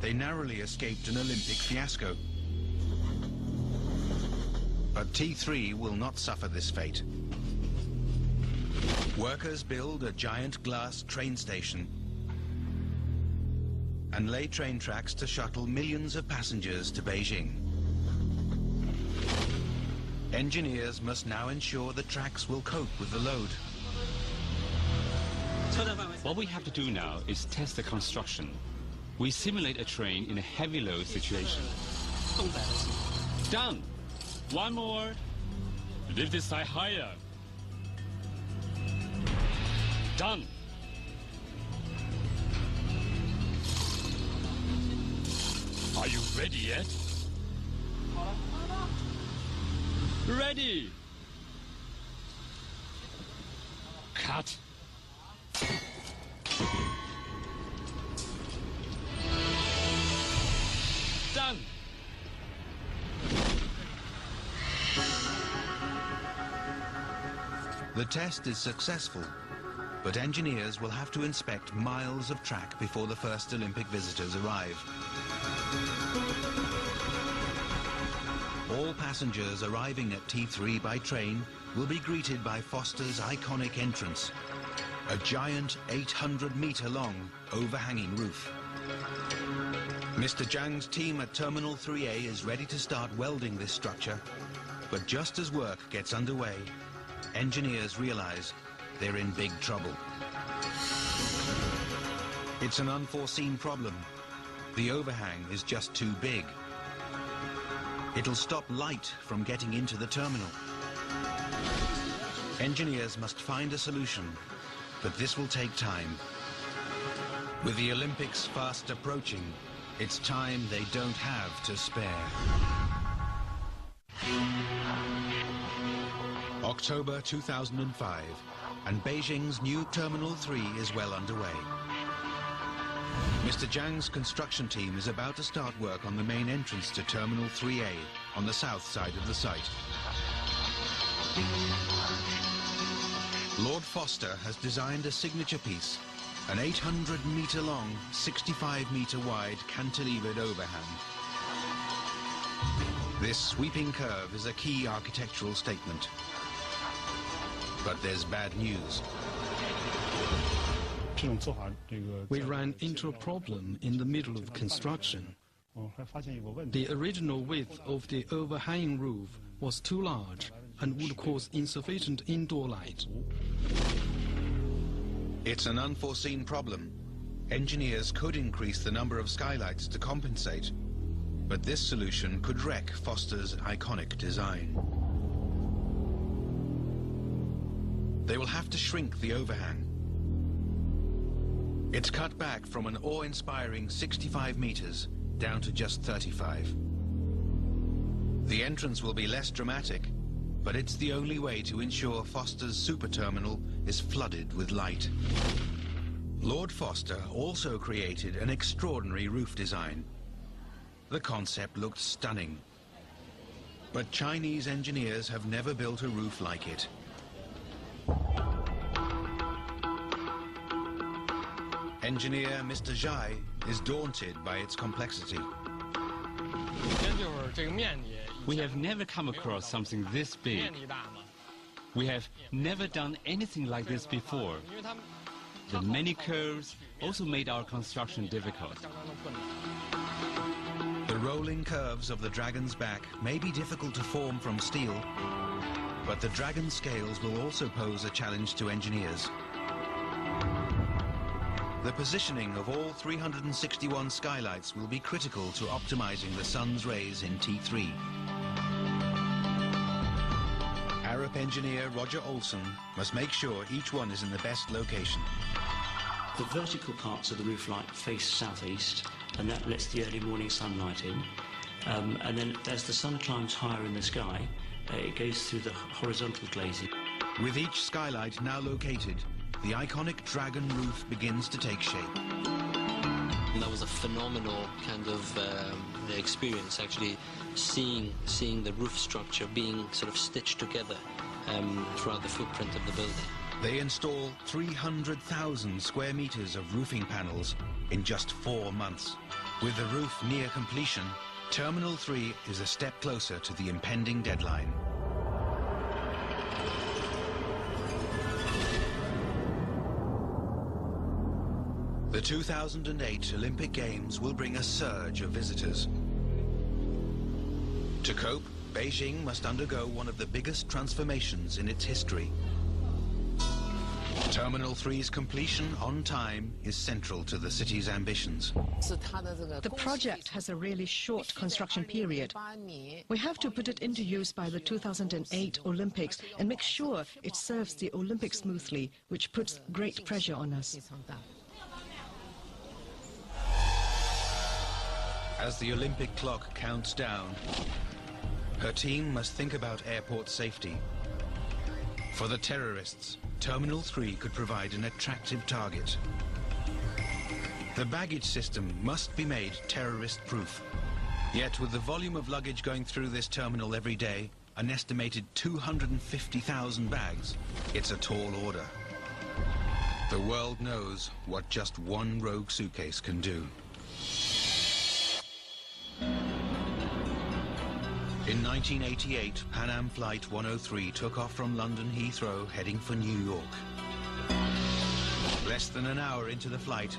they narrowly escaped an Olympic fiasco. But T3 will not suffer this fate. Workers build a giant glass train station and lay train tracks to shuttle millions of passengers to Beijing. Engineers must now ensure the tracks will cope with the load. What we have to do now is test the construction. We simulate a train in a heavy load situation. Done! One more. Lift this side higher. Done! Are you ready yet? Ready! Cut! Done! The test is successful, but engineers will have to inspect miles of track before the first Olympic visitors arrive. All passengers arriving at T3 by train will be greeted by Foster's iconic entrance, a giant 800-meter-long overhanging roof. Mr. Zhang's team at Terminal 3A is ready to start welding this structure, but just as work gets underway, engineers realize they're in big trouble. It's an unforeseen problem. The overhang is just too big. It'll stop light from getting into the terminal. Engineers must find a solution, but this will take time. With the Olympics fast approaching, it's time they don't have to spare. October 2005, and Beijing's new Terminal 3 is well underway. Mr. Zhang's construction team is about to start work on the main entrance to Terminal 3A on the south side of the site. Lord Foster has designed a signature piece, an 800-meter-long, 65-meter-wide cantilevered overhang. This sweeping curve is a key architectural statement. But there's bad news. We ran into a problem in the middle of construction. The original width of the overhanging roof was too large and would cause insufficient indoor light. It's an unforeseen problem. Engineers could increase the number of skylights to compensate, but this solution could wreck Foster's iconic design. They will have to shrink the overhang. It's cut back from an awe-inspiring 65 meters down to just 35. The entrance will be less dramatic, but it's the only way to ensure Foster's super terminal is flooded with light. Lord Foster also created an extraordinary roof design. The concept looked stunning, but Chinese engineers have never built a roof like it. Engineer Mr. Zhai is daunted by its complexity. We have never come across something this big. We have never done anything like this before. The many curves also made our construction difficult. The rolling curves of the dragon's back may be difficult to form from steel, but the dragon scales will also pose a challenge to engineers. The positioning of all 361 skylights will be critical to optimizing the sun's rays in T3. Arab engineer Roger Olson must make sure each one is in the best location. The vertical parts of the roof light face southeast, and that lets the early morning sunlight in. And then as the sun climbs higher in the sky, it goes through the horizontal glazing. With each skylight now located, the iconic dragon roof begins to take shape. And that was a phenomenal kind of experience, actually seeing the roof structure being sort of stitched together throughout the footprint of the building. They install 300,000 square meters of roofing panels in just 4 months. With the roof near completion, Terminal 3 is a step closer to the impending deadline. The 2008 Olympic Games will bring a surge of visitors. To cope, Beijing must undergo one of the biggest transformations in its history. Terminal 3's completion on time is central to the city's ambitions. The project has a really short construction period. We have to put it into use by the 2008 Olympics and make sure it serves the Olympics smoothly, which puts great pressure on us. As the Olympic clock counts down, her team must think about airport safety. For the terrorists, Terminal 3 could provide an attractive target. The baggage system must be made terrorist-proof. Yet with the volume of luggage going through this terminal every day, an estimated 250,000 bags, it's a tall order. The world knows what just one rogue suitcase can do. In 1988, Pan Am Flight 103 took off from London Heathrow, heading for New York. Less than an hour into the flight,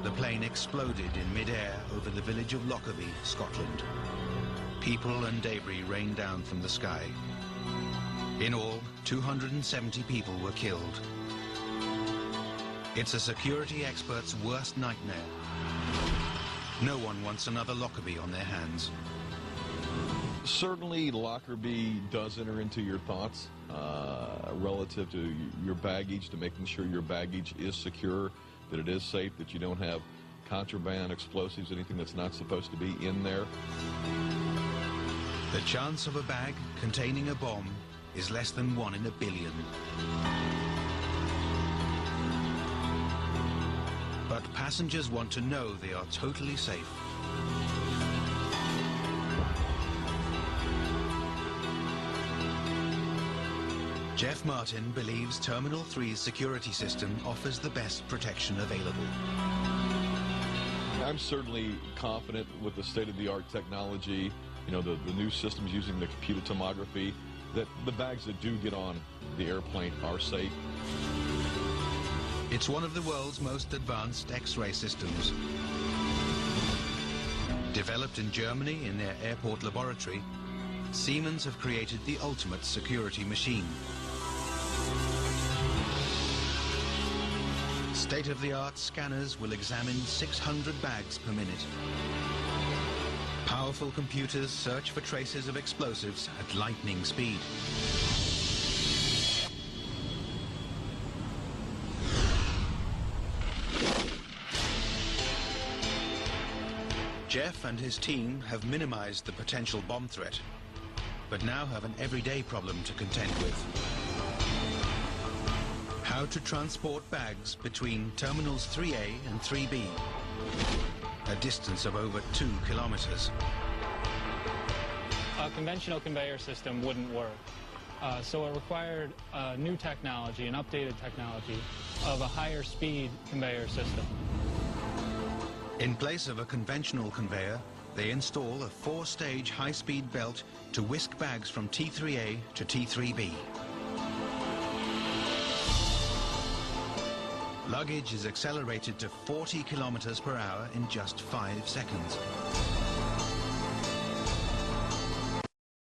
the plane exploded in mid-air over the village of Lockerbie, Scotland. People and debris rained down from the sky. In all, 270 people were killed. It's a security expert's worst nightmare. No one wants another Lockerbie on their hands. Certainly, Lockerbie does enter into your thoughts relative to your baggage, to making sure your baggage is secure, that it is safe, that you don't have contraband, explosives, anything that's not supposed to be in there. The chance of a bag containing a bomb is less than 1 in a billion. But passengers want to know they are totally safe. Jeff Martin believes Terminal 3's security system offers the best protection available. I'm certainly confident with the state-of-the-art technology, you know, the new systems using the computed tomography, that the bags that do get on the airplane are safe. It's one of the world's most advanced X-ray systems. Developed in Germany in their airport laboratory, Siemens have created the ultimate security machine. State-of-the-art scanners will examine 600 bags per minute. Powerful computers search for traces of explosives at lightning speed. Jeff and his team have minimized the potential bomb threat, but now have an everyday problem to contend with. How to transport bags between Terminals 3A and 3B, a distance of over 2 kilometers. A conventional conveyor system wouldn't work, so it required new technology, an updated technology of a higher speed conveyor system. In place of a conventional conveyor, they install a 4-stage high-speed belt to whisk bags from T3A to T3B. Luggage is accelerated to 40 kilometers per hour in just 5 seconds.